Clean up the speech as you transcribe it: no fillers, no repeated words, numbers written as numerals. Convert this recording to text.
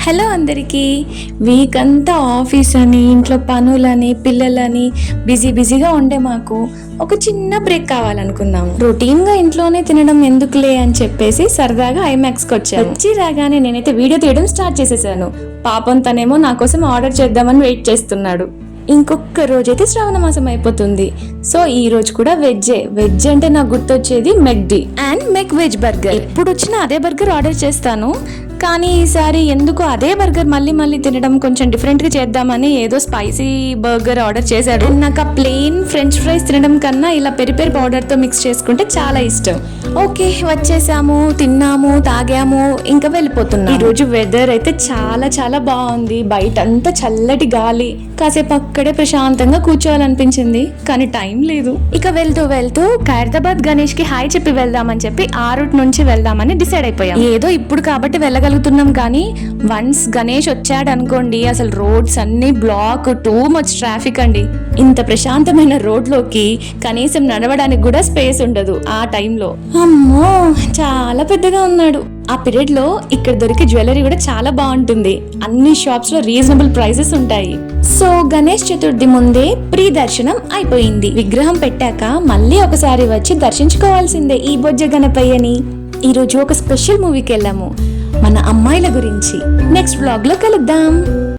Hello అందరికీ. Week అంతా office అని, ఇంట్లో పనులని, పిల్లలని బిజీగా ఉండే మాకు ఒక చిన్న బ్రేక్ కావాలనుకున్నాము. రొటీన్గా ఇంట్లోనే తినడం ఎందుకులే అని చెప్పేసి సరదాగా ఐమాక్స్కి వచ్చి రాగానే నేనైతే వీడియో తీయడం స్టార్ట్ చేసేసాను. పాపం తనేమో నా కోసం ఆర్డర్ చేద్దామని వెయిట్ చేస్తున్నాడు. ఇంకొక రోజైతే శ్రావణ మాసం అయిపోతుంది. సో ఈ రోజు కూడా వెజ్ అంటే నాకు గుర్తొచ్చేది McD and mech veg burger. ఎప్పుడు వచ్చినా అదే బర్గర్ ఆర్డర్ చేస్తాను, కానీ ఈసారి ఎందుకు అదే బర్గర్ మళ్ళీ తినడం కొంచెం డిఫరెంట్గా చేద్దామని ఏదో స్పైసీ బర్గర్ ఆర్డర్ చేశాడు. నాకు ఆ ప్లెయిన్ ఫ్రెంచ్ ఫ్రైస్ తినడం కన్నా ఇలా పెరి పౌడర్తో మిక్స్ చేసుకుంటే చాలా ఇష్టం. ఓకే, వచ్చేసాము, తిన్నాము, తాగాము, ఇంకా వెళ్ళిపోతున్నాం. ఈ రోజు వెదర్ అయితే చాలా బాగుంది. బయట అంతా చల్లటి గాలి. కాసేపు అక్కడే ప్రశాంతంగా కూర్చోవాలనిపించింది, కానీ టైం లేదు. ఇక వెళ్తూ ఖైరతాబాద్ గణేష్ కి హాయ్ చెప్పి వెళ్దామని చెప్పి ఆ రూట్ నుంచి వెళ్దామని డిసైడ్ అయిపోయాం. ఏదో ఇప్పుడు కాబట్టి వెళ్ళగలుగుతున్నాం, కానీ వన్స్ గణేష్ వచ్చాడు అనుకోండి, అసలు రోడ్స్ అన్ని బ్లాక్, టూ మచ్ ట్రాఫిక్ అండి. ఇంత ప్రశాంతమైన రోడ్ లోకి కనీసం నడవడానికి కూడా స్పేస్ ఉండదు ఆ టైంలో. అమ్మో, చాలా పెద్దగా ఉన్నాడు. ఆ పీరియడ్ లో ఇక్కడ దొరికే జ్యువెలరీ కూడా చాలా బాగుంటుంది. అన్ని షాప్స్ లో రీజనబుల్ ప్రైసెస్ ఉంటాయి. సో గణేష్ చతుర్థి ముందే ప్రీ దర్శనం అయిపోయింది. విగ్రహం పెట్టాక మళ్ళీ ఒకసారి వచ్చి దర్శించుకోవాల్సిందే ఈ బొజ్జ గణపయ్యని. ఈ రోజు ఒక స్పెషల్ మూవీకి వెళ్ళాము, మన అమ్మాయిల గురించి. నెక్స్ట్ వ్లాగ్ లో కలుద్దాం.